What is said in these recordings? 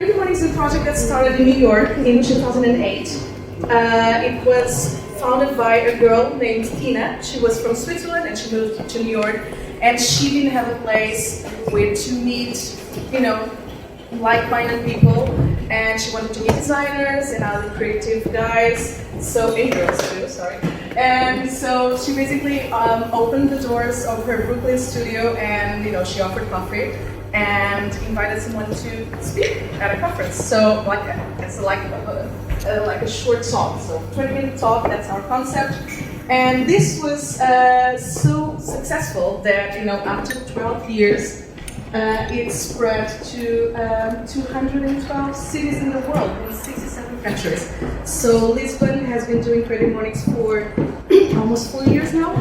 CreativeMornings is a project that started in New York in 2008. It was founded by a girl named Tina. She was from Switzerland and she moved to New York. And she didn't have a place where to meet, like-minded people. And she wanted to meet designers and other creative guys, and girls too, sorry. And so she basically opened the doors of her Brooklyn studio, and she offered coffee and invited someone to speak at a conference. So it's like a short talk, so 20-minute talk. That's our concept. And this was so successful that after 12 years. It spread to 212 cities in the world, in 67 countries. So Lisbon has been doing Creative Mornings for almost 4 years now,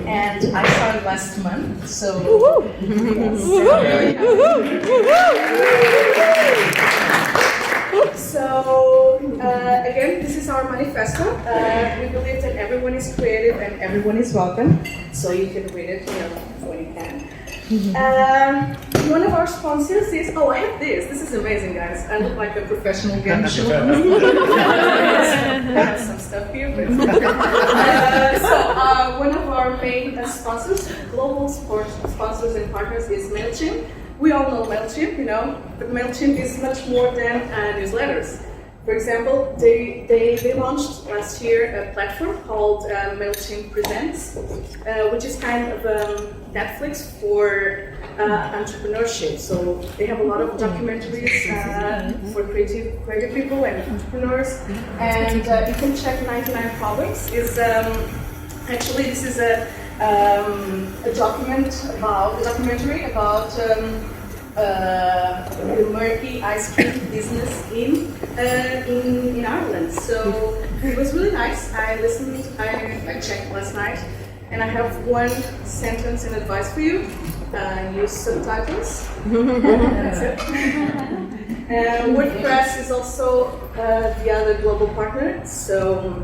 and I started last month. So yes. So again, this is our manifesto. We believe that everyone is creative and everyone is welcome. So you can read it when you can. One of our sponsors is, I have this. This is amazing, guys. I look like a professional game show. I have some stuff here. So one of our main sponsors, global sponsors and partners is MailChimp. We all know MailChimp, but MailChimp is much more than newsletters. For example, they launched last year a platform called MailChimp Presents, which is kind of Netflix for entrepreneurship. So they have a lot of documentaries for creative people and entrepreneurs. And you can check 99 Problems. Actually, this is a documentary about the murky ice cream business in Ireland. So it was really nice. I listened. I checked last night, and I have one sentence and advice for you. Use subtitles. That's it. WordPress is also the other global partner. So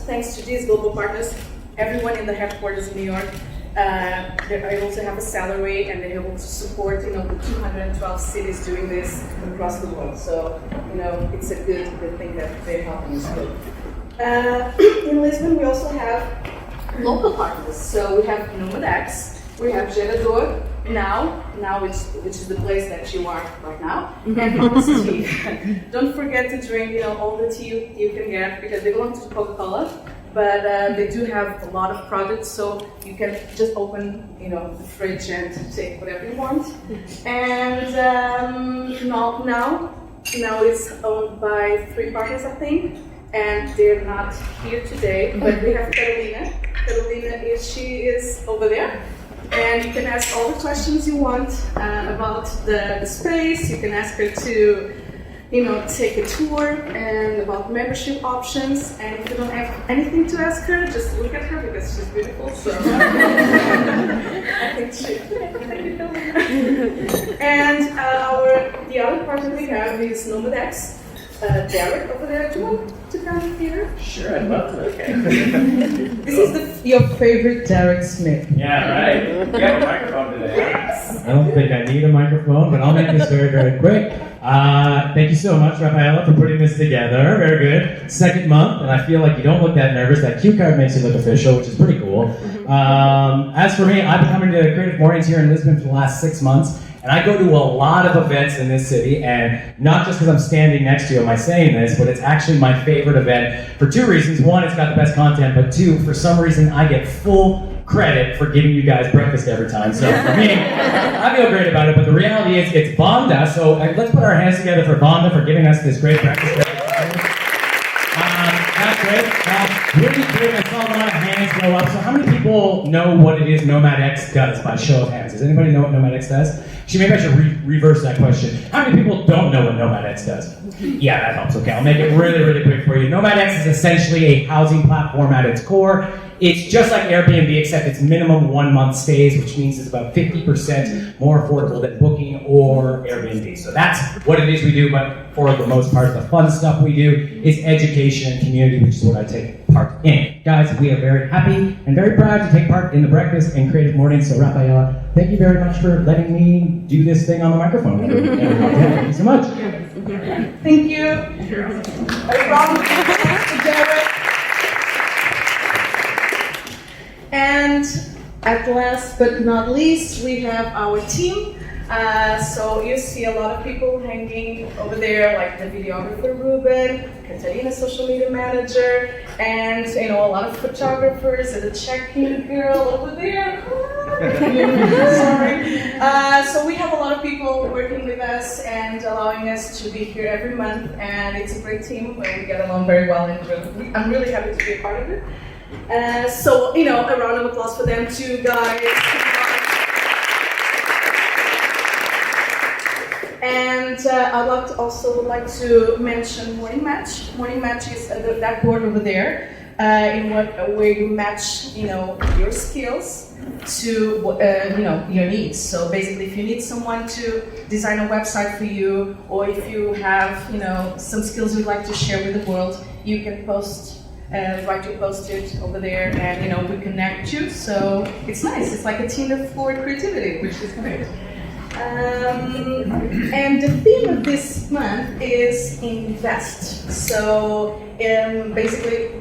thanks to these global partners, everyone in the headquarters in New York. They're able to have a salary and they're able to support, the 212 cities doing this across the world. So, it's a good thing that they're helping us with. In Lisbon, we also have local partners. So we have NomadX, we have Gerador now which is the place that you are right now, and Honest Tea. Don't forget to drink, all the tea you can get because they belong to Coca-Cola. But they do have a lot of products, so you can just open, the fridge and take whatever you want. And now it's owned by 3 partners, I think, and they're not here today. But we have Carolina. Carolina she is over there, and you can ask all the questions you want about the space. You can ask her to. Take a tour and about membership options. And if you don't have anything to ask her, just look at her because she's beautiful. So I think she. And the other partner we have is NomadX. Derek over there. Do you want to come here? Sure, I'd love to. Okay. This is your favorite Derek Smith. Yeah, right. You have a microphone today. Yes. I don't think I need a microphone, but I'll make this very, very quick. Thank you so much, Rafaela, for putting this together. Very good. Second month, and I feel like you don't look that nervous. That cue card makes you look official, which is pretty cool. As for me, I've been coming to Creative Mornings here in Lisbon for the last 6 months. And I go to a lot of events in this city, and not just because I'm standing next to you am I saying this, but it's actually my favorite event for 2 reasons. 1, it's got the best content, but 2, for some reason I get full credit for giving you guys breakfast every time. So for me, I feel great about it, but the reality is it's Vonda, so let's put our hands together for Vonda for giving us this great breakfast. That's great. Really quick, I saw a lot of hands go up. So how many people know what it is NomadX does by show of hands? Does anybody know what NomadX does? Actually, maybe I should reverse that question. How many people don't know what NomadX does? Yeah, that helps. Okay, I'll make it really, really quick for you. NomadX is essentially a housing platform at its core. It's just like Airbnb, except it's minimum 1 month stays, which means it's about 50% more affordable than Booking or Airbnb. So that's what it is we do, but for the most part, the fun stuff we do is education and community, which is what I take Part Inc. Guys, we are very happy and very proud to take part in the breakfast and Creative Mornings. So Rafaela, thank you very much for letting me do this thing on the microphone. Thank you so much. Thank you. A round of applause to Jared. And at last but not least, we have our team. So you see a lot of people hanging over there, like the videographer Ruben, Katarina, social media manager, and a lot of photographers, and the check-in girl over there. Sorry. So we have a lot of people working with us and allowing us to be here every month, and it's a great team where we get along very well, and I'm really happy to be a part of it. So a round of applause for them too, guys. And I'd also like to mention Morning Match. Morning Match is that board over there, where you match, your skills to, your needs. So basically, if you need someone to design a website for you, or if you have, some skills you'd like to share with the world, you can write your post-it over there, and we connect you. So it's nice. It's like a Tinder for creativity, which is great. And the theme of this month is invest. So basically,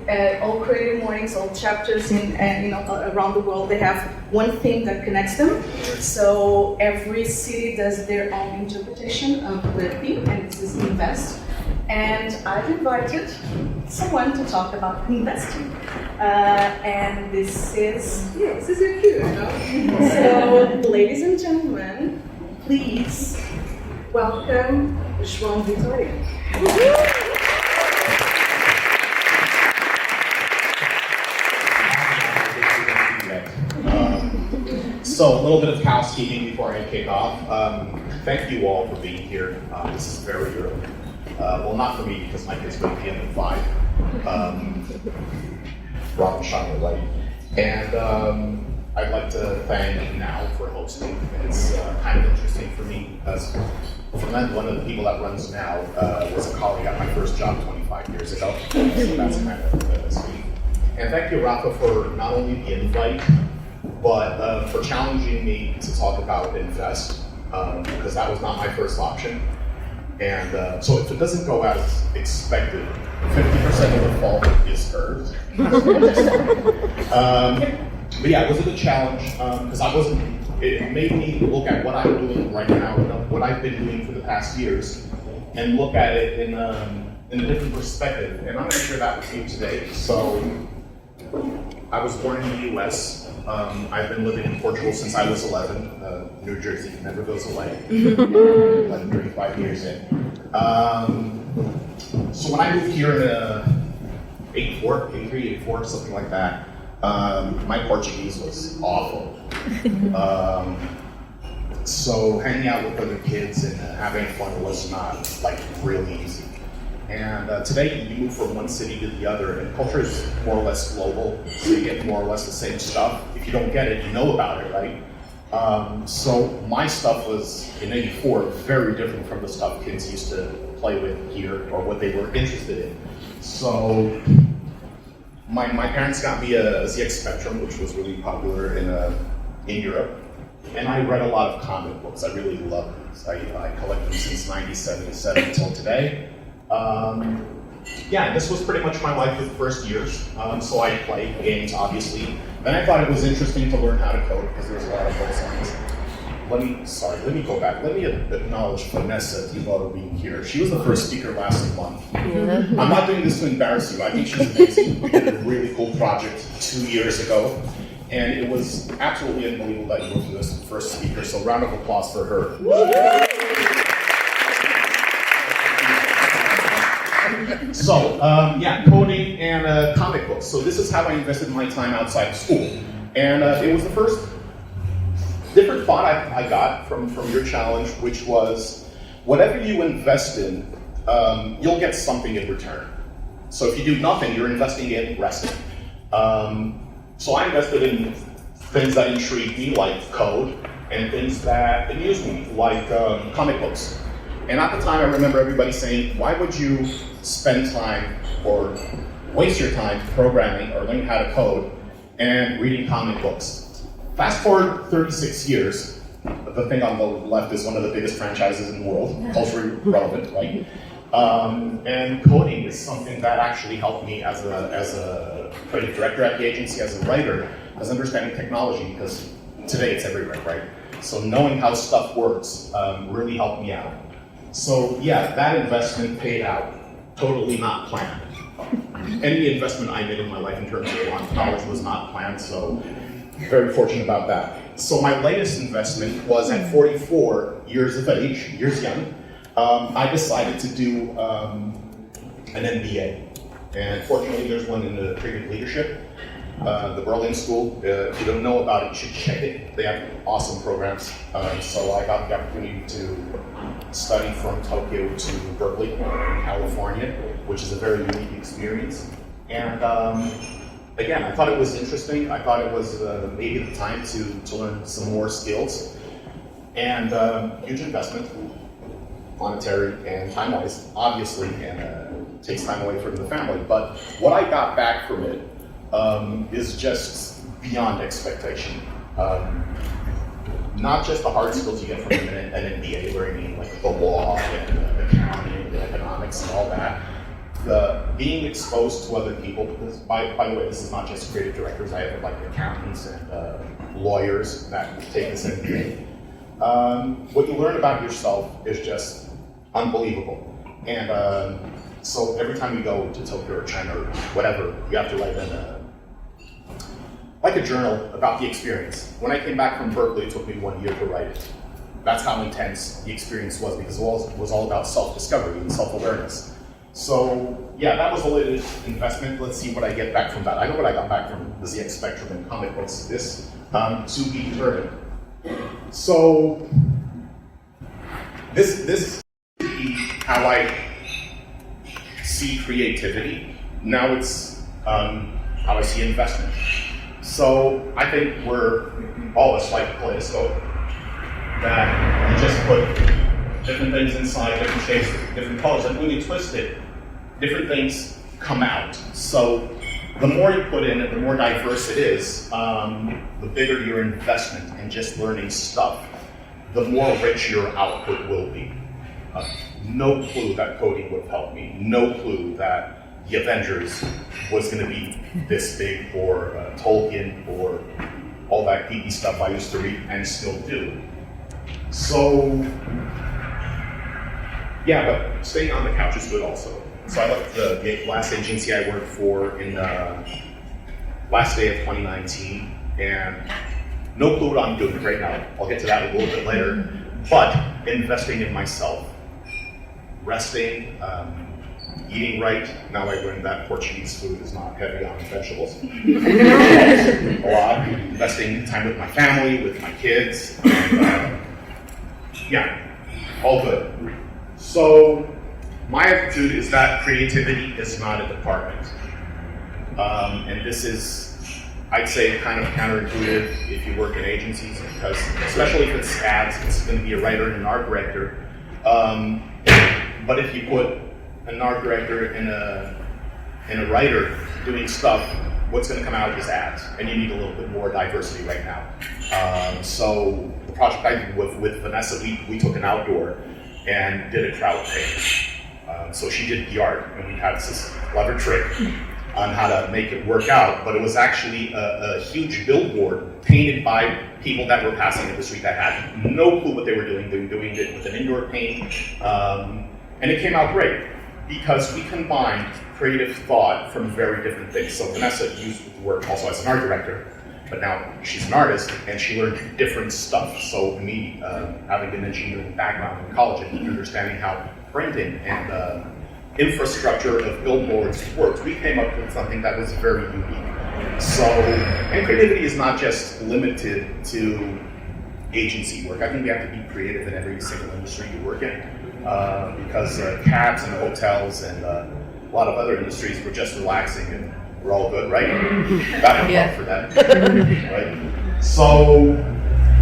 all Creative Mornings, all chapters around the world, they have one theme that connects them. So every city does their own interpretation of the theme, and this is invest. And I've invited someone to talk about investing. And this is your cue, So, ladies and gentlemen, please welcome Joao Vitoria. So a little bit of housekeeping before I kick off. Thank you all for being here. This is very early. Well, not for me because my kids wake me up at 5. Rob and Sean are late. And I'd like to thank Now for hosting. It's kind of interesting for me as one of the people that runs Now was a colleague at my first job 25 years ago. So that's kind of sweet. And thank you, Rafa, for not only the invite, but for challenging me to talk about invest, because that was not my first option. And so if it doesn't go as expected, 50% of the fault is hers. But yeah, it was a good challenge because it made me look at what I'm doing right now, what I've been doing for the past years, and look at it in a different perspective. And I'm going to share that with you today. So I was born in the US. I've been living in Portugal since I was 11. New Jersey never goes away. 35 years in. So when I moved here in 83, 84, something like that, my Portuguese was awful. So hanging out with other kids and having fun was not really easy. And today you move from one city to the other, and culture is more or less global, so you get more or less the same stuff. If you don't get it, you know about it, right? So my stuff was, in '84, very different from the stuff kids used to play with here, or what they were interested in. So my parents got me a ZX Spectrum, which was really popular in Europe. And I read a lot of comic books. I really love these. I collect them since 1977 until today. Yeah, this was pretty much my life for the first years. So I played games, obviously. Then I thought it was interesting to learn how to code because there's a lot of books on this. Let me go back. Let me acknowledge Vanessa Tibaro being here. She was the first speaker last month. I'm not doing this to embarrass you. I think she's amazing. We did a really cool project 2 years ago, and it was absolutely unbelievable that you were the first speaker. So round of applause for her. So, coding and comic books. So this is how I invested my time outside of school. And it was the first different thought I got from your challenge, which was, whatever you invest in, you'll get something in return. So if you do nothing, you're investing in resting. So I invested in things that intrigue me, like code, and things that amuse me, like comic books. And at the time, I remember everybody saying, why would you spend time or waste your time programming or learning how to code and reading comic books. Fast forward 36 years, the thing on the left is one of the biggest franchises in the world, culturally relevant, right? And coding is something that actually helped me as a creative director at the agency, as a writer, as understanding technology, because today it's everywhere, right? So knowing how stuff works really helped me out. So yeah, that investment paid out, totally not planned. Any investment I made in my life in terms of knowledge was not planned, so very fortunate about that. So my latest investment was at 44 years of age, years young. I decided to do an MBA, and fortunately there's one in the creative leadership, the Berlin School. If you don't know about it, you should check it. They have awesome programs. So I got the opportunity to study from Tokyo to Berkeley in California, which is a very unique experience. And again, I thought it was interesting. I thought it was maybe the time to learn some more skills. And huge investment, monetary and time-wise, obviously, and takes time away from the family. But what I got back from it is just beyond expectation. Not just the hard skills you get from an MBA, learning like the law and accounting and economics and all that. The being exposed to other people, because by the way, this is not just creative directors. I have like accountants and lawyers that take this MBA. What you learn about yourself is just unbelievable. And so every time you go to Tokyo or China or whatever, you have to write like a journal about the experience. When I came back from Berkeley, it took me 1 year to write it. That's how intense the experience was, because it was all about self-discovery and self-awareness. So yeah, that was the latest investment. Let's see what I get back from that. I know what I got back from the ZX Spectrum and comic books. This to be determined. So this is how I see creativity. Now it's how I see investment. So I think we're all just like a kaleidoscope, that you just put different things inside, different shapes, different colors, and when you twist it, different things come out. So the more you put in it, the more diverse it is, the bigger your investment in just learning stuff, the more rich your output will be. No clue that coding would have helped me. No clue that the Avengers was going to be this big, or Tolkien, or all that geeky stuff I used to read and still do. So, yeah, but staying on the couch is good also. So I left the last agency I worked for in last day of 2019, and no clue what I'm doing right now. I'll get to that a little bit later. But investing in myself, resting, eating right. Now I learned that Portuguese food is not heavy on vegetables. A lot. Investing time with my family, with my kids. And, yeah, all good. So my attitude is that creativity is not a department. And this is, I'd say, kind of counterintuitive if you work in agencies, because especially if it's ads, it's going to be a writer and an art director. But if you put an art director and a writer doing stuff, what's going to come out is ads, and you need a little bit more diversity right now. So the project I did with Vanessa, we took an outdoor and did a crowd page. So she did the art, and we had this clever trick on how to make it work out, but it was actually a huge billboard painted by people that were passing in the street that had no clue what they were doing. They were doing it with an indoor paint, and it came out great because we combined creative thought from very different things. So Vanessa used the work also as an art director, but now she's an artist and she learned different stuff. So me, having an engineering background in college and understanding how printing and infrastructure of billboards worked, we came up with something that was very unique. So, and creativity is not just limited to agency work. I think you have to be creative in every single industry you work in, because cabs and hotels and a lot of other industries were just relaxing and we're all good, right? Got no love for that, right? So,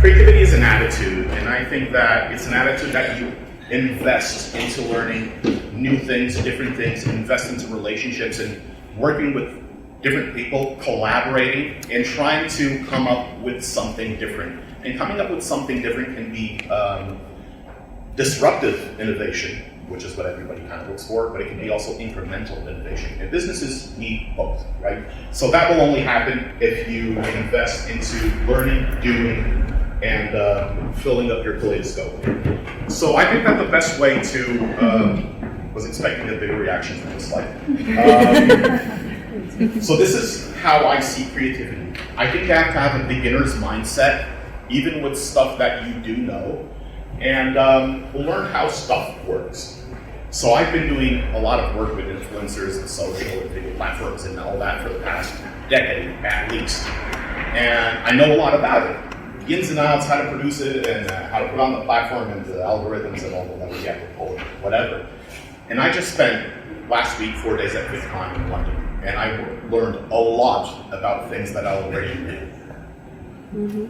creativity is an attitude, and I think that it's an attitude that you invest into learning new things, different things, invest into relationships, and working with different people, collaborating, and trying to come up with something different. And coming up with something different can be disruptive innovation, which is what everybody kind of looks for, but it can be also incremental innovation. And businesses need both, right? So that will only happen if you invest into learning, doing, and filling up your kaleidoscope. So I think that the best way to, was expecting a bigger reaction from this slide. So this is how I see creativity. I think you have to have a beginner's mindset, even with stuff that you do know, and learn how stuff works. So I've been doing a lot of work with influencers and social and video platforms and all that for the past decade, at least. And I know a lot about it. The ins and outs, how to produce it, and how to put on the platform, and the algorithms, and all the levers you have to pull, whatever. And I just spent last week 4 days at VidCon in London, and I learned a lot about things that I already knew.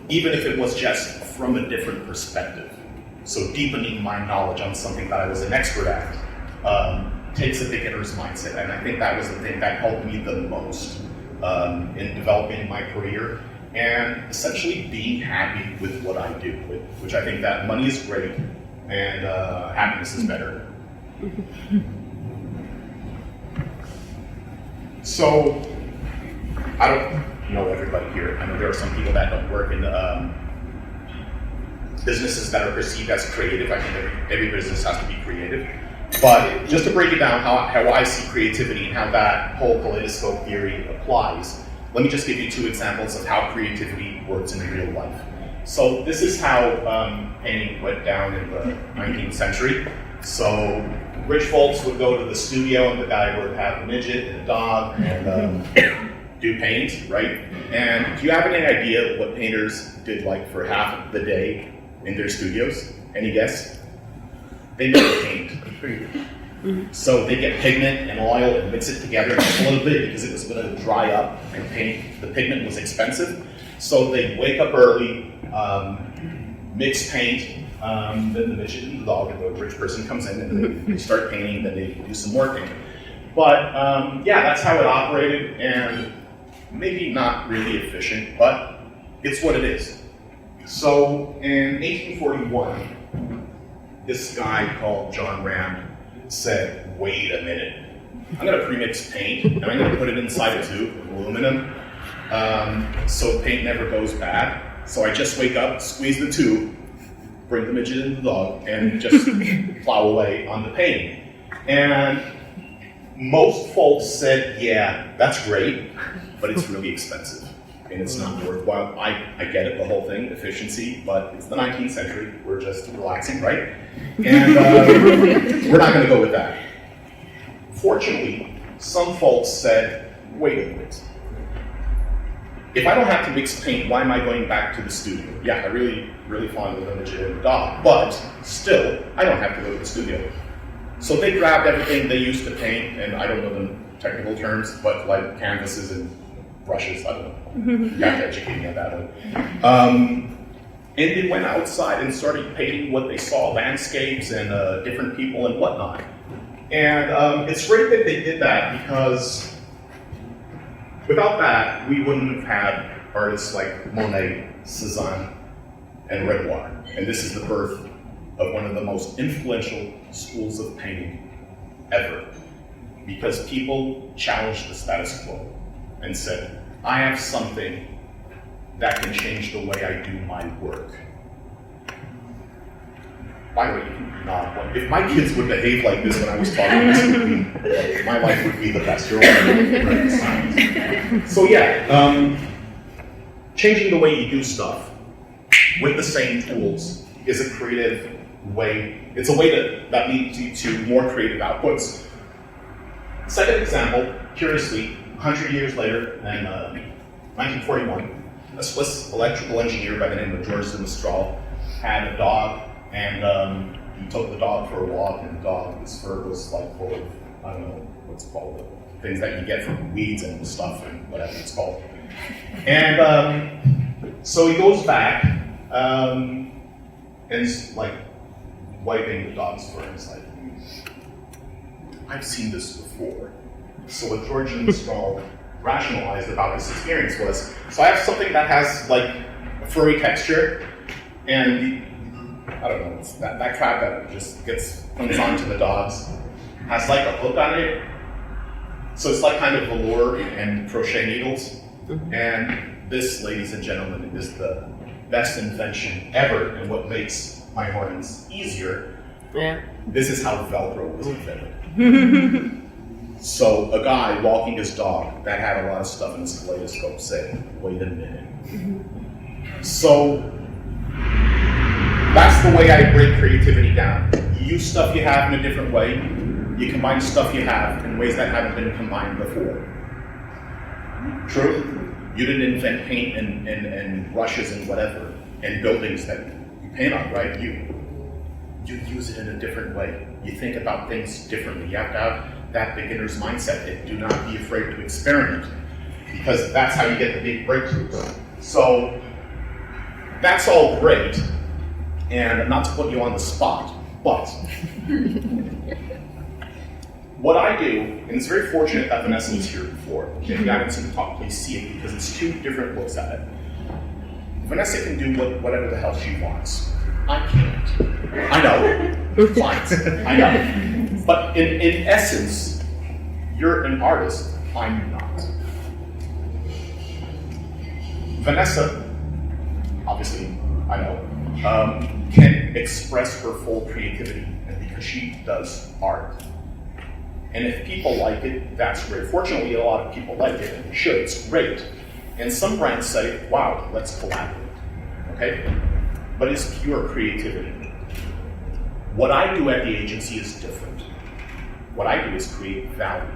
Even if it was just from a different perspective. So deepening my knowledge on something that I was an expert at takes a beginner's mindset, and I think that was the thing that helped me the most in developing my career and essentially being happy with what I do, which I think that money is great and happiness is better. So, I don't know everybody here. I know there are some people that don't work in businesses that are perceived as creative. I think every business has to be creative. But just to break it down, how I see creativity and how that whole kaleidoscope theory applies, let me just give you 2 examples of how creativity works in real life. So this is how painting went down in the 19th century. So rich folks would go to the studio and the guy would have a midget and a dog and do paint, right? And do you have any idea what painters did like for half of the day in their studios? Any guess? They never paint. So they get pigment and oil and mix it together just a little bit because it was going to dry up and paint. The pigment was expensive. So they wake up early, mix paint, then the midget and the dog and the rich person comes in and they start painting, then they do some more painting. But yeah, that's how it operated, and maybe not really efficient, but it's what it is. So in 1841, this guy called John Rand said, wait a minute, I'm going to premix paint and I'm going to put it inside a tube of aluminum so paint never goes bad. So I just wake up, squeeze the tube, bring the midget and the dog, and just plow away on the painting. And most folks said, yeah, that's great, but it's really expensive and it's not worthwhile. I get it, the whole thing, efficiency, but it's the 19th century. We're just relaxing, right? And we're not going to go with that. Fortunately, some folks said, wait a minute. If I don't have to mix paint, why am I going back to the studio? Yeah, I really fond of the midget and the dog, but still, I don't have to go to the studio. So they grabbed everything they used to paint, and I don't know the technical terms, but like canvases and brushes, I don't know. You have to educate me on that one. And they went outside and started painting what they saw, landscapes and different people and whatnot. And it's great that they did that, because without that, we wouldn't have had artists like Monet, Cézanne, and Renoir. And this is the birth of one of the most influential schools of painting ever, because people challenged the status quo and said, I have something that can change the way I do my work. By the way, you can nod. If my kids would behave like this when I was talking, this would be, my life would be the best. You're all So yeah, changing the way you do stuff with the same tools is a creative way. It's a way that leads you to more creative outputs. Second example, curiously, 100 years later, in 1941, a Swiss electrical engineer by the name of Georges de Mistral had a dog, and he took the dog for a walk, and the dog's fur was like full of, I don't know what's it called, things that you get from weeds and stuff and whatever it's called. And so he goes back and he's like wiping the dog's fur, and he's like, I've seen this before. So what Georgian Skull rationalized about this experience was, so I have something that has like a furry texture, and I don't know, it's that crab that just comes onto the dogs, has like a hook on it. So it's like kind of velour and crochet needles. And this, ladies and gentlemen, is the best invention ever, and what makes my horns easier. Yeah. This is how Velcro was invented. So a guy walking his dog that had a lot of stuff in his kaleidoscope said, wait a minute. So that's the way I break creativity down. You use stuff you have in a different way. You combine stuff you have in ways that haven't been combined before. True? You didn't invent paint and brushes and whatever, and buildings that you paint on, right? You use it in a different way. You think about things differently. You have to have that beginner's mindset. And do not be afraid to experiment, because that's how you get the big breakthroughs. So that's all great, and not to put you on the spot, but what I do, and it's very fortunate that Vanessa was here before. If you haven't seen the talk, please see it, because it's two different looks at it. Vanessa can do whatever the hell she wants. I can't. I know. Fine. I know. But in essence, you're an artist. I'm not. Vanessa, obviously, I know, can express her full creativity, and because she does art. And if people like it, that's great. Fortunately, a lot of people like it, and they should. It's great. And some brands say, wow, let's collaborate. Okay? But it's pure creativity. What I do at the agency is different. What I do is create value.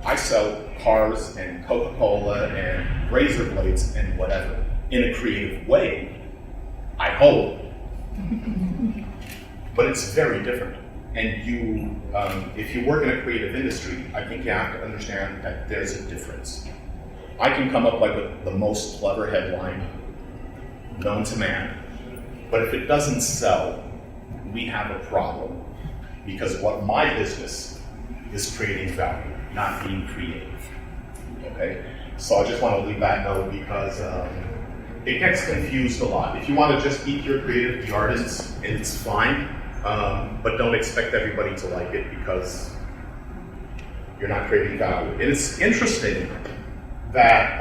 I sell cars and Coca-Cola and razor blades and whatever in a creative way, I hope. But it's very different. And you, if you work in a creative industry, I think you have to understand that there's a difference. I can come up like with the most clever headline known to man, but if it doesn't sell, we have a problem. Because what my business is creating value, not being creative. Okay? So I just want to leave that note, because it gets confused a lot. If you want to just be pure creative, be artists, it's fine. But don't expect everybody to like it, because you're not creating value. And it's interesting that,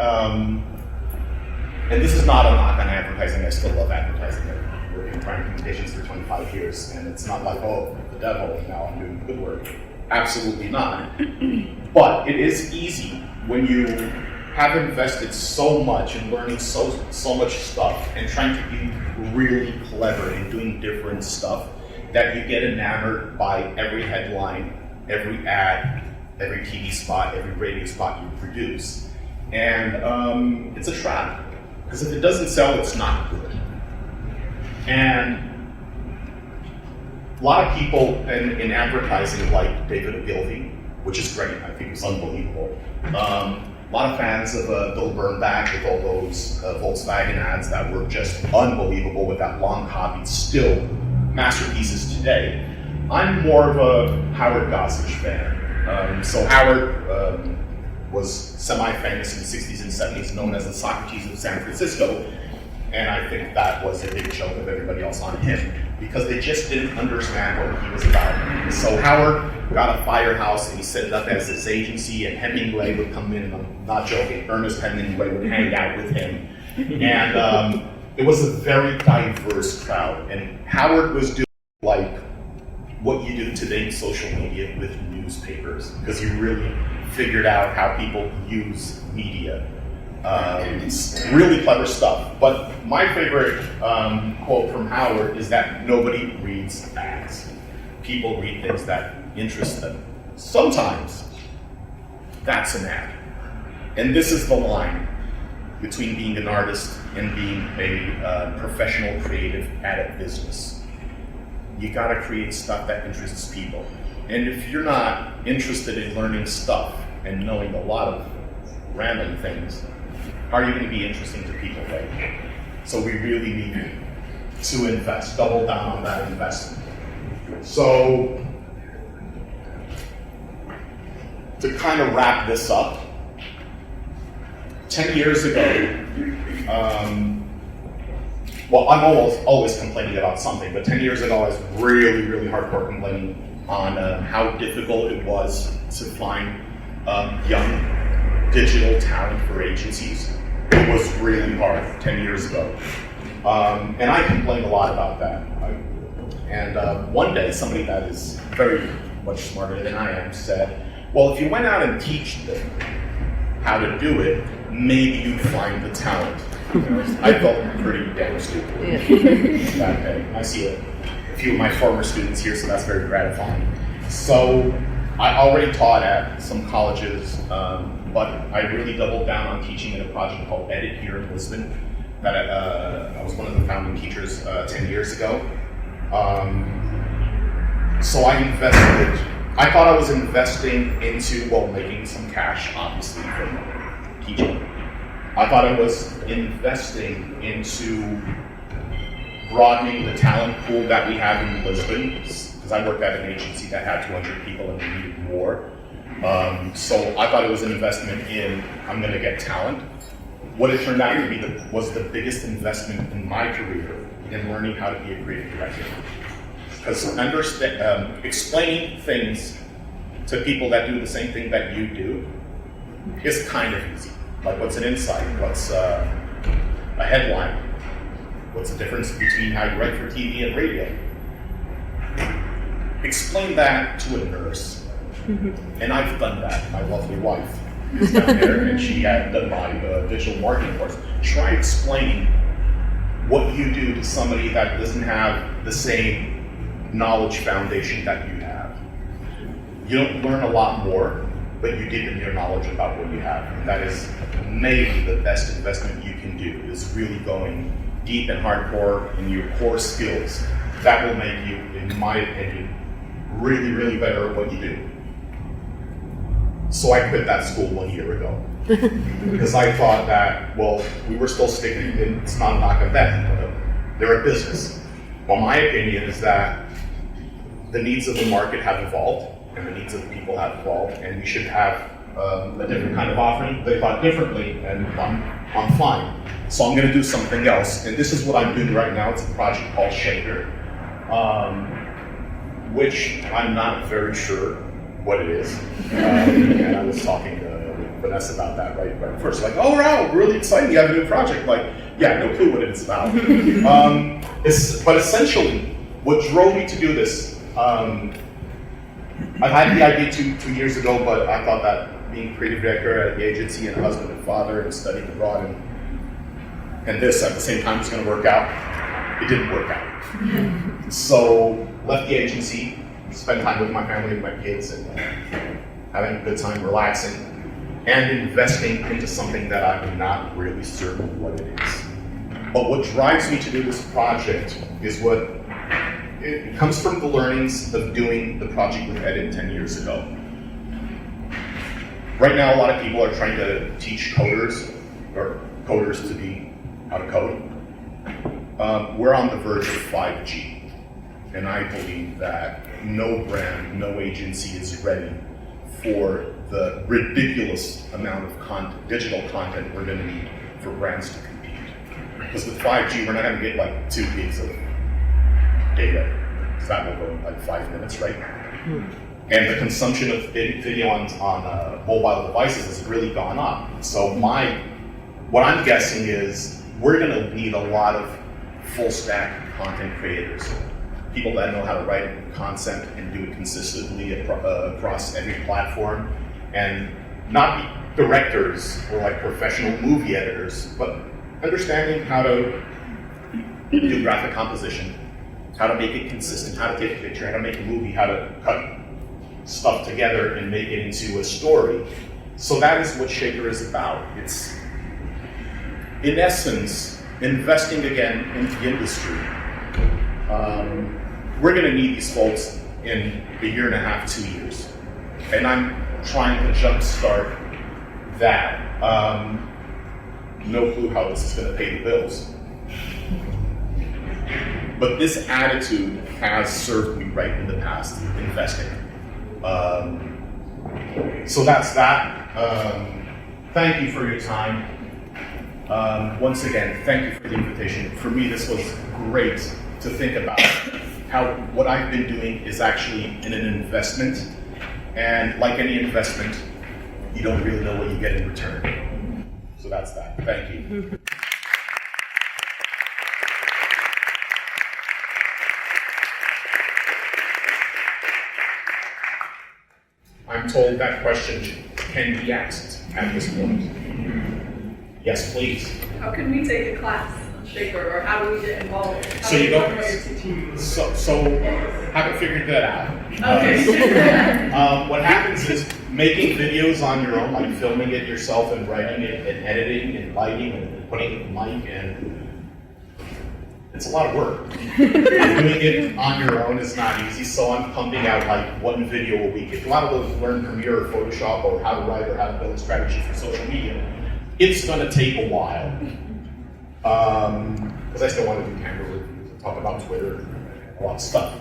and this is not a knock on advertising, I still love advertising. I've worked in prime communications for 25 years, and it's not like, oh, the devil, now I'm doing good work. Absolutely not. But it is easy when you have invested so much in learning so much stuff and trying to be really clever and doing different stuff, that you get enamored by every headline, every ad, every TV spot, every radio spot you produce. And it's a trap, because if it doesn't sell, it's not good. And a lot of people in advertising like David Ogilvy, which is great, I think it's unbelievable. A lot of fans of Bill Bernbach with all those Volkswagen ads that were just unbelievable with that long copy, still masterpieces today. I'm more of a Howard Gossage fan. So Howard was semi-famous in the 60s and 70s, known as the Socrates of San Francisco, and I think that was a big joke of everybody else on him, because they just didn't understand what he was about. So Howard got a firehouse and he set it up as his agency, and Hemingway would come in, and I'm not joking, Ernest Hemingway would hang out with him. And it was a very diverse crowd, and Howard was doing like what you do today in social media with newspapers, because he really figured out how people use media. It's really clever stuff. But my favorite quote from Howard is that nobody reads ads. People read things that interest them. Sometimes that's an ad. And this is the line between being an artist and being a professional creative at a business. You gotta create stuff that interests people. And if you're not interested in learning stuff and knowing a lot of random things, how are you going to be interesting to people, right? So we really need to invest, double down on that investment. So to kind of wrap this up, 10 years ago, well, I'm always complaining about something, but 10 years ago I was really, really hardcore complaining on how difficult it was to find young digital talent for agencies. It was really hard 10 years ago. And I complained a lot about that. And one day, somebody that is very much smarter than I am said, well, if you went out and teach them how to do it, maybe you'd find the talent. I felt pretty damn stupid that day. I see a few of my former students here, so that's very gratifying. So I already taught at some colleges, but I really doubled down on teaching in a project called Edit here in Lisbon. That I was one of the founding teachers 10 years ago. So I invested. I thought I was investing into, well, making some cash, obviously, from teaching. I thought I was investing into broadening the talent pool that we have in Lisbon, because I worked at an agency that had 200 people and we needed more. So I thought it was an investment in, I'm going to get talent. What it turned out to be was the biggest investment in my career in learning how to be a creative director. Because explaining things to people that do the same thing that you do is kind of easy. Like, what's an insight? What's a headline? What's the difference between how you write for TV and radio? Explain that to a nurse. And I've done that. My lovely wife is down there, and she had done my digital marketing course. Try explaining what you do to somebody that doesn't have the same knowledge foundation that you have. You don't learn a lot more, but you deepen your knowledge about what you have. And that is maybe the best investment you can do, is really going deep and hardcore in your core skills. That will make you, in my opinion, really, really better at what you do. So I quit that school 1 year ago. Because I thought that, well, we were still sticking, it's not a knock on them, but they're a business. Well, my opinion is that the needs of the market have evolved, and the needs of the people have evolved, and we should have a different kind of offering. They thought differently, and I'm fine. So I'm going to do something else, and this is what I'm doing right now. It's a project called Shaker, which I'm not very sure what it is. And I was talking to Vanessa about that right first. Like, oh wow, really exciting! You have a new project. Like, yeah, no clue what it's about. But essentially, what drove me to do this. I had the idea two years ago, but I thought that being creative director at the agency and a husband and father and studying abroad and this at the same time was going to work out. It didn't work out. So left the agency, spent time with my family and my kids, and having a good time, relaxing, and investing into something that I'm not really certain what it is. But what drives me to do this project is it comes from the learnings of doing the project with Edit 10 years ago. Right now, a lot of people are trying to teach coders to be how to code. We're on the verge of 5G, and I believe that no brand, no agency is ready for the ridiculous amount of digital content we're going to need for brands to compete. Because with 5G, we're not going to get like 2 gigs of data. So that will go in like 5 minutes, right? And the consumption of video on mobile devices has really gone up. So what I'm guessing is we're going to need a lot of full stack content creators, people that know how to write content and do it consistently across every platform, and not be directors or like professional movie editors, but understanding how to do graphic composition, how to make it consistent, how to take a picture, how to make a movie, how to cut stuff together and make it into a story. So that is what Shaker is about. It's, in essence, investing again into the industry. We're going to need these folks in a year and a half, 2 years. And I'm trying to jumpstart that. No clue how this is going to pay the bills. But this attitude has served me right in the past, investing. So that's that. Thank you for your time. Once again, thank you for the invitation. For me, this was great to think about how what I've been doing is actually in an investment. And like any investment, you don't really know what you get in return. So that's that. Thank you. I'm told that question can be asked at this point. Yes, please. How can we take a class on Shaker, or how do we get involved? How So do you we go. learn what you're teaching? So haven't figured that out. Okay. What happens is making videos on your own, like filming it yourself and writing it and editing and lighting and putting it in the mic, and it's a lot of work. Doing it on your own is not easy, so I'm pumping out like one video a week. If you want to learn Premiere or Photoshop or how to write or how to build a strategy for social media, it's going to take a while. Because I still want to do camera reviews and talk about Twitter and a lot of stuff.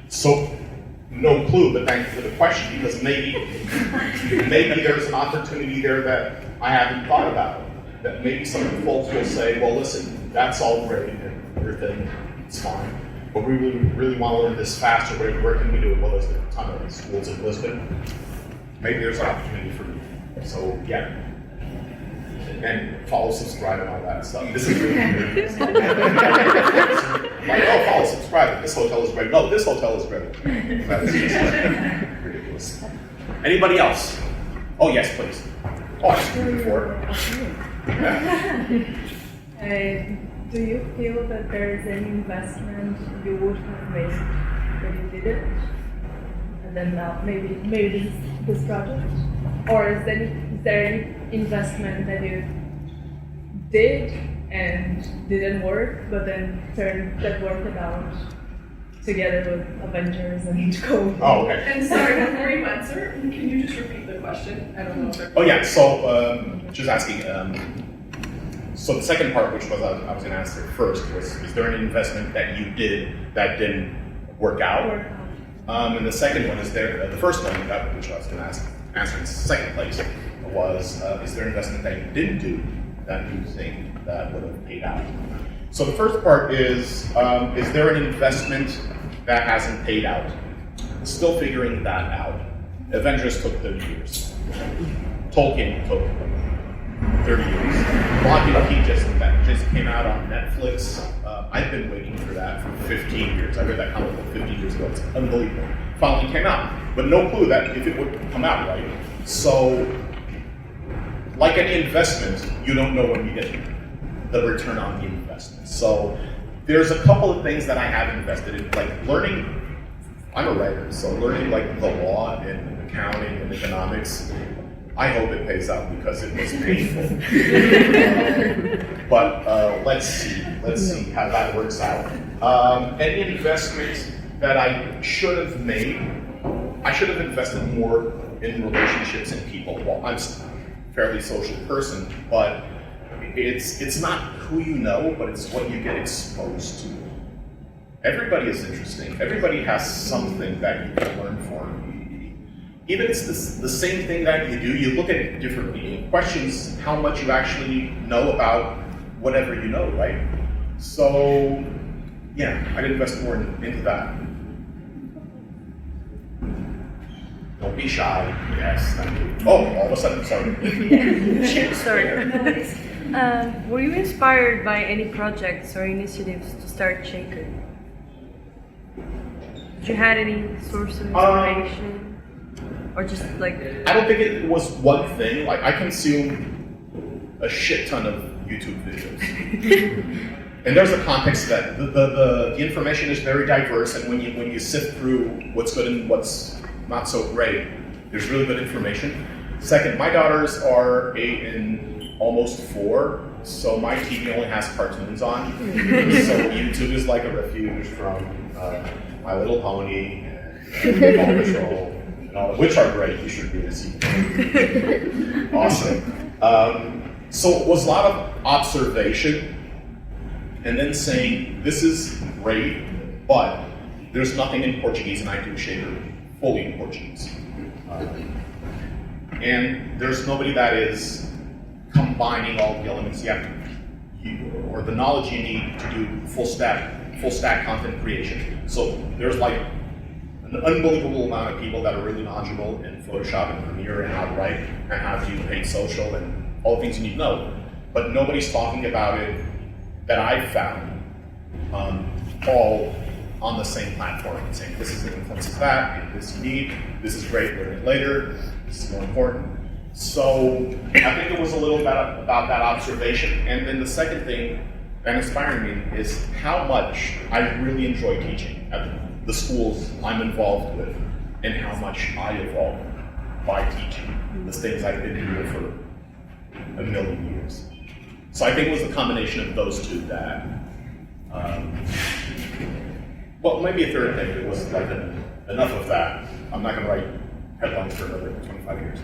So, no clue, but thank you for the question, because maybe there's an opportunity there that I haven't thought about. That maybe some folks will say, well, listen, that's all great and everything, it's fine, but we really want to learn this faster. Where can we do it? Well, there's a ton of schools in Lisbon. Maybe there's an opportunity for me. So, yeah. And follow, subscribe, and all that stuff. This is really weird. Like, oh, follow, subscribe. This hotel is great. No, this hotel is great. That's just ridiculous. Anybody else? Oh, yes, please. Oh, I've seen you before. Yeah. Do you feel that there is any investment you would have made when you did it, and then now maybe this project, or is there any investment that you did and didn't work, but then turned that worked out together with Avengers and Co? Oh, okay. And sorry, before you answer, can you just repeat the question? I don't know. Oh, yeah. So, just asking. So the second part, which was I was going to answer first, was: is there an investment that you did that didn't work out? And the second one is there. The first one, which I was going to answer in second place, was: is there an investment that you didn't do that you think that would have paid out? So the first part is there an investment that hasn't paid out? Still figuring that out. Avengers took 30 years. Tolkien took 30 years. Lock and Key just came out on Netflix. I've been waiting for that for 15 years. I read that comic book 15 years ago. It's unbelievable. Finally came out, but no clue that if it would come out, right? So, like any investment, you don't know when you get the return on the investment. So, there's a couple of things that I have invested in, like learning. I'm a writer, so learning like the law and accounting and economics. I hope it pays out because it was painful. But let's see how that works out. Any investment that I should have made, I should have invested more in relationships and people. Well, I'm a fairly social person, but it's not who you know, but it's what you get exposed to. Everybody is interesting. Everybody has something that you can learn from. Even if it's the same thing that you do, you look at it differently. It questions how much you actually know about whatever you know, right? So, yeah, I'd invest more into that. Don't be shy. Yes, thank you. Oh, all of a sudden, sorry. Sorry. Were you inspired by any projects or initiatives to start Shaker? Did you had any source of inspiration? Or just like... I don't think it was one thing. Like, I consume a shit ton of YouTube videos. And there's a context to that. The information is very diverse, and when you sift through what's good and what's not so great, there's really good information. Second, my daughters are 8 and almost 4, so my TV only has cartoons on. So YouTube is like a refuge from My Little Pony and Paw Patrol. Which are great, you should really see. Awesome. So it was a lot of observation and then saying, this is great, but there's nothing in Portuguese and I do Shaker fully in Portuguese. And there's nobody that is combining all the elements or the knowledge you need to do full stack content creation. So there's like an unbelievable amount of people that are really knowledgeable in Photoshop and Premiere and how to write and how to do paid social and all the things you need to know. But nobody's talking about it that I've found all on the same platform, saying this is the influence of that, this you need, this is great, learn it later, this is more important. So I think it was a little bit about that observation. And then the second thing that inspired me is how much I really enjoy teaching at the schools I'm involved with and how much I evolve by teaching the things I've been doing for a million years. So I think it was the combination of those two that, well, maybe a third thing. It was like enough of that. I'm not going to write headlines for another 25 years.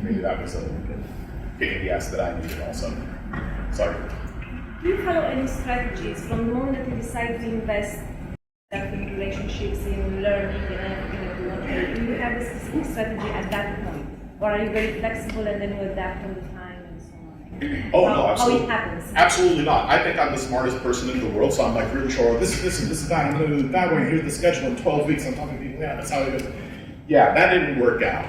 Maybe that was a kick in the ass that I needed also. Sorry. Do you follow any strategies from the moment that you decide to invest in relationships, in learning, and everything that you want? Do you have a specific strategy at that point? Or are you very flexible and then you adapt on the time and so on? Oh, no, absolutely. How it happens? Absolutely not. I think I'm the smartest person in the world, so I'm like really sure, this is that, I'm going to do it that way, here's the schedule in 12 weeks, I'm talking to people, yeah, that's how it is. Yeah, that didn't work out.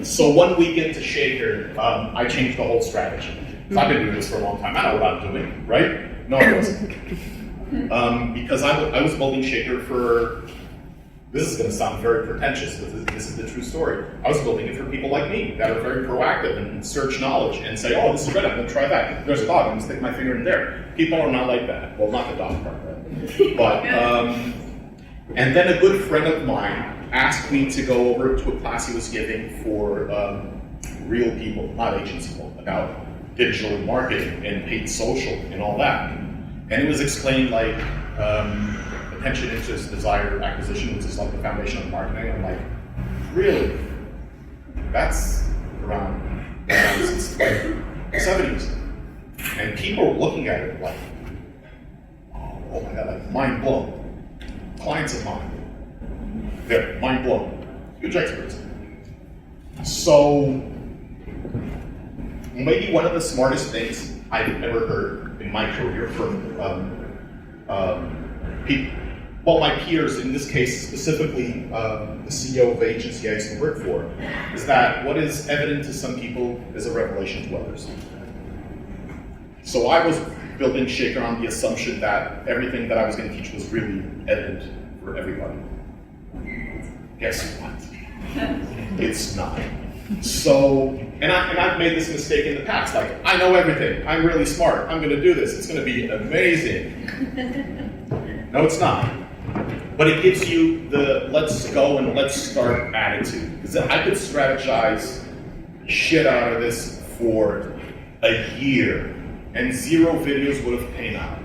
So 1 week into Shaker, I changed the whole strategy. So I've been doing this for a long time, I know what I'm doing, right? No, I wasn't. Because I was building Shaker for, this is going to sound very pretentious, but this is the true story. I was building it for people like me that are very proactive and search knowledge and say, oh, this is good, I'm going to try that. There's a dog, I'm going to stick my finger in there. People are not like that. Well, not the dog part, right? But, and then a good friend of mine asked me to go over to a class he was giving for real people, not agency people, about digital marketing and paid social and all that. And it was explained like attention, interest, desire, acquisition, which is like the foundation of marketing. I'm like, really? That's around since like the 70s. And people were looking at it like, oh my God, like mind blown. Clients of mine, they're mind blown. Huge experts. So maybe one of the smartest things I've ever heard in my career from people, well, my peers, in this case specifically the CEO of the agency I used to work for, is that what is evident to some people is a revelation to others. So I was building Shaker on the assumption that everything that I was going to teach was really evident for everybody. Guess what? It's not. So, and I've made this mistake in the past. Like, I know everything. I'm really smart. I'm going to do this. It's going to be amazing. No, it's not. But it gives you the let's go and let's start attitude. Because I could strategize shit out of this for a year, and 0 videos would have came out.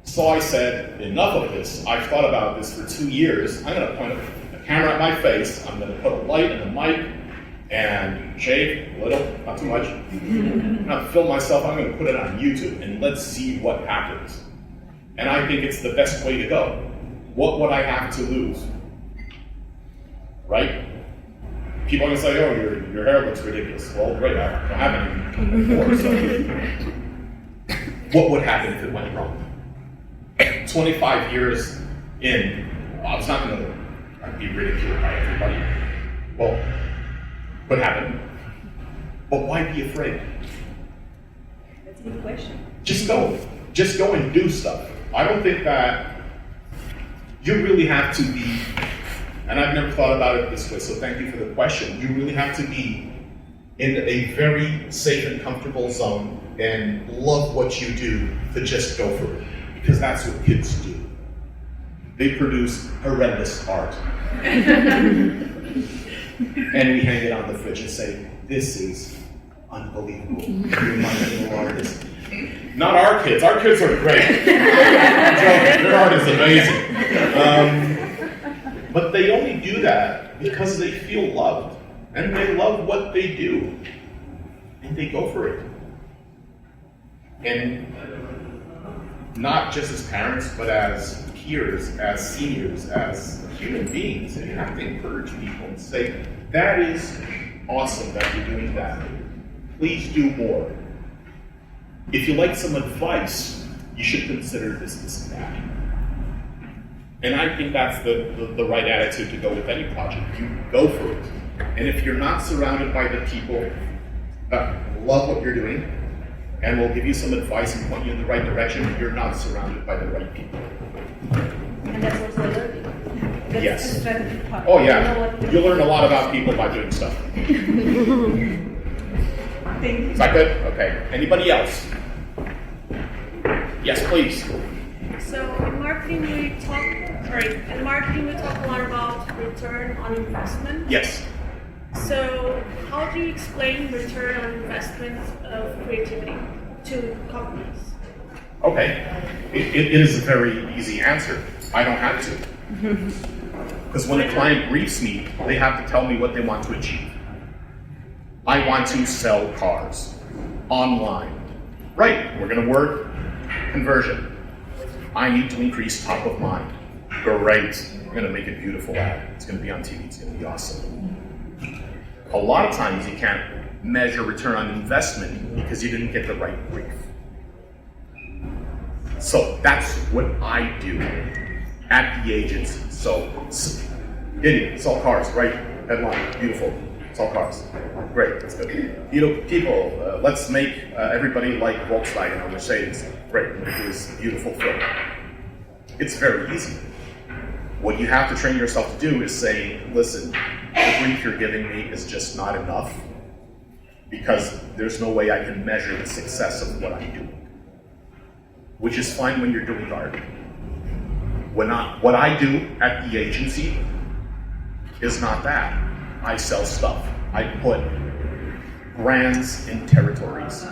So I said, enough of this. I've thought about this for 2 years. I'm going to point a camera at my face. I'm going to put a light and a mic and shave a little, not too much. I'm going to film myself. I'm going to put it on YouTube and let's see what happens. And I think it's the best way to go. What would I have to lose? Right? People are going to say, oh, your hair looks ridiculous. Well, great, I don't have any before, so. What would happen if it went wrong? 25 years in, I was not going to be ridiculed by everybody. Well, what happened? But why be afraid? That's a good question. Just go. Just go and do stuff. I don't think that you really have to be, and I've never thought about it this way, so thank you for the question. You really have to be in a very safe and comfortable zone and love what you do to just go for it. Because that's what kids do. They produce horrendous art. And we hang it on the fridge and say, this is unbelievable. You're my little artist. Not our kids. Our kids are great. Their art is amazing. But they only do that because they feel loved. And they love what they do. And they go for it. And not just as parents, but as peers, as seniors, as human beings. And you have to encourage people and say, That is awesome that you're doing that. Please do more. If you like some advice, you should consider this, and that. And I think that's the right attitude to go with any project. You go for it. And if you're not surrounded by the people that love what you're doing and will give you some advice and point you in the right direction, you're not surrounded by the right people. And that's also learning. That's Yes. the strategy part. Oh You know yeah, what- you learn a lot about people by doing stuff. Thank you. Is that good? Okay. Anybody else? Yes, please. So in marketing we talk a lot about return on investment. Yes. So how do you explain return on investment of creativity to companies? Okay. It is a very easy answer. I don't have to. Because when a client briefs me, they have to tell me what they want to achieve. I want to sell cars online. Right, we're going to work conversion. I need to increase top of mind. Great, we're going to make a beautiful ad. It's going to be on TV, it's going to be awesome. A lot of times you can't measure return on investment because you didn't get the right brief. So that's what I do at the agency. So, idiot, sell cars, right? Headline, beautiful, sell cars. Great, that's good. People, let's make everybody like Volkswagen or Mercedes. Great, it is a beautiful film. It's very easy. What you have to train yourself to do is say, listen, the brief you're giving me is just not enough because there's no way I can measure the success of what I'm doing. Which is fine when you're doing art. What I do at the agency is not that. I sell stuff. I put brands in territories.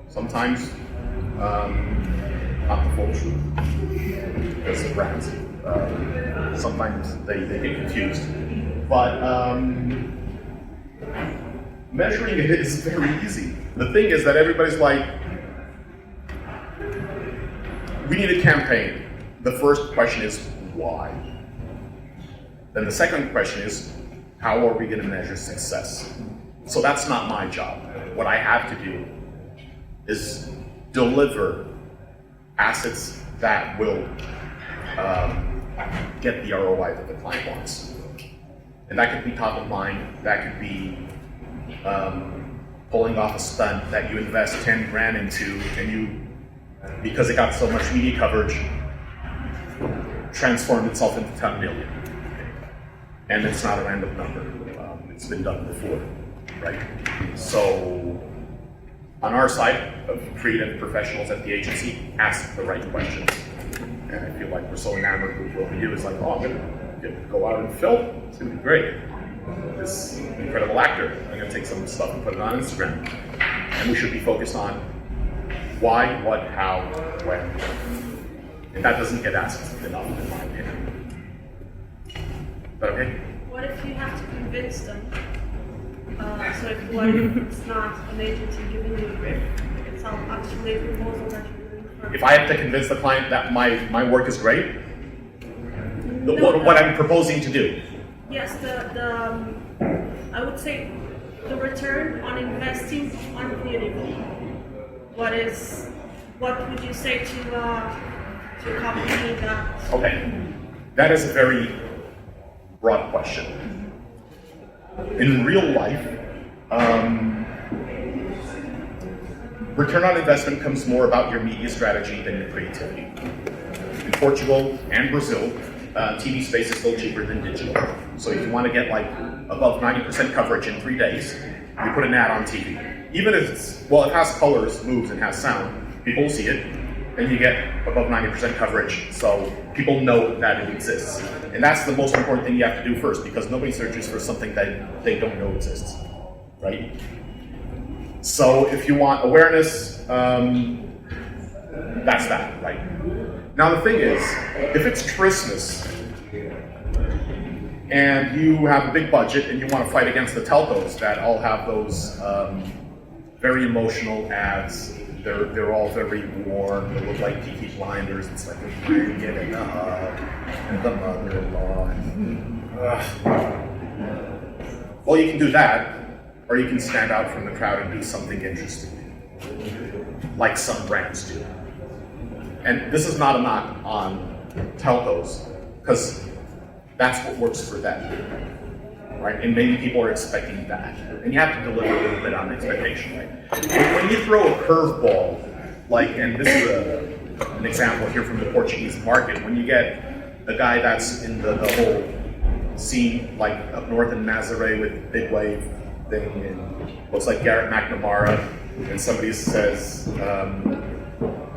Sometimes not the full truth because the brands. Sometimes they get confused. But measuring it is very easy. The thing is that everybody's like, we need a campaign. The first question is, why? Then the second question is, how are we going to measure success? So that's not my job. What I have to do is deliver assets that will get the ROI that the client wants. And that could be top of mind, that could be pulling off a stunt that you invest 10 grand into and you, because it got so much media coverage, transformed itself into 10 million. And it's not a random number. It's been done before, right? So on our side of creative professionals at the agency, ask the right questions. And I feel like we're so enamored with what we do. It's like, oh, I'm gonna go out and film. It's gonna be great. This incredible actor. I'm gonna take some stuff and put it on Instagram. And we should be focused on why, what, how, when. And that doesn't get asked enough, in my opinion. Is that okay? What if you have to convince them? So if it's not an agency giving you a brief, it's actually a proposal that you're doing for. If I have to convince the client that my work is great, what I'm proposing to do. Yes, I would say the return on investing on creativity. What would you say to a company that? Okay, that is a very broad question. In real life, return on investment comes more about your media strategy than your creativity. In Portugal and Brazil, TV space is still cheaper than digital. So if you want to get like above 90% coverage in 3 days, you put an ad on TV. Even if it has colors, moves, and has sound, people will see it, and you get above 90% coverage, so people know that it exists. And that's the most important thing you have to do first, because nobody searches for something that they don't know exists, right? So if you want awareness, that's that, right? Now the thing is, if it's Christmas, and you have a big budget and you want to fight against the telcos that all have those very emotional ads, they're all very warm, they look like Peaky Blinders, it's like we're getting up, and the mother-in-law. Well, you can do that, or you can stand out from the crowd and do something interesting, like some brands do. And this is not a knock on telcos, because that's what works for them, right? And many people are expecting that. And you have to deliver a little bit on expectation, right? When you throw a curveball, like, and this is an example here from the Portuguese market, when you get a guy that's in the whole scene, like up north in Nazaré with big wave thing, and looks like Garrett McNamara, and somebody says,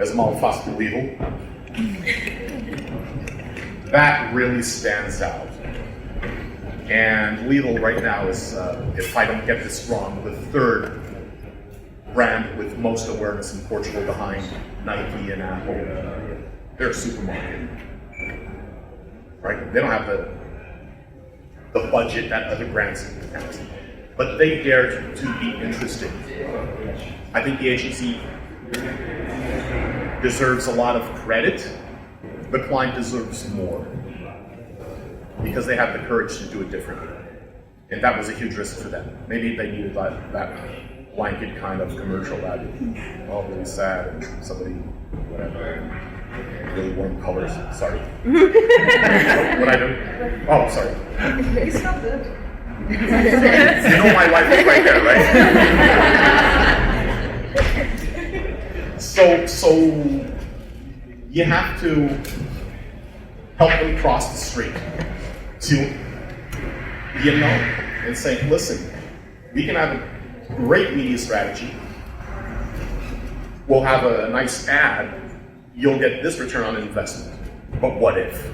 "És mal fácil do Lidl," that really stands out. And Lidl right now is, if I don't get this wrong, the third brand with most awareness in Portugal behind Nike and Apple. They're a supermarket, right? They don't have the budget that other brands have, but they dared to be interesting. I think the agency deserves a lot of credit. The client deserves more because they have the courage to do it differently. And that was a huge risk for them. Maybe they needed that blanket kind of commercial that, oh, really sad, and somebody, whatever, really warm colors. Sorry. What I do? Oh, sorry. It's not good. You know my wife is right there, right? So you have to help them cross the street to, and say, listen, we can have a great media strategy. We'll have a nice ad. You'll get this return on investment. But what if?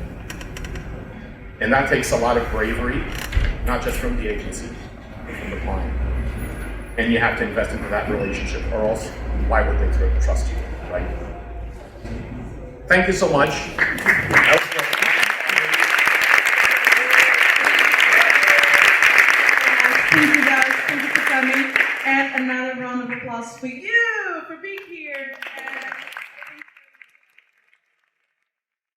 And that takes a lot of bravery, not just from the agency, but from the client. And you have to invest into that relationship, or else why would they trust you, right? Thank you so much. Thank you guys, thank you for coming. And another round of applause for you, for being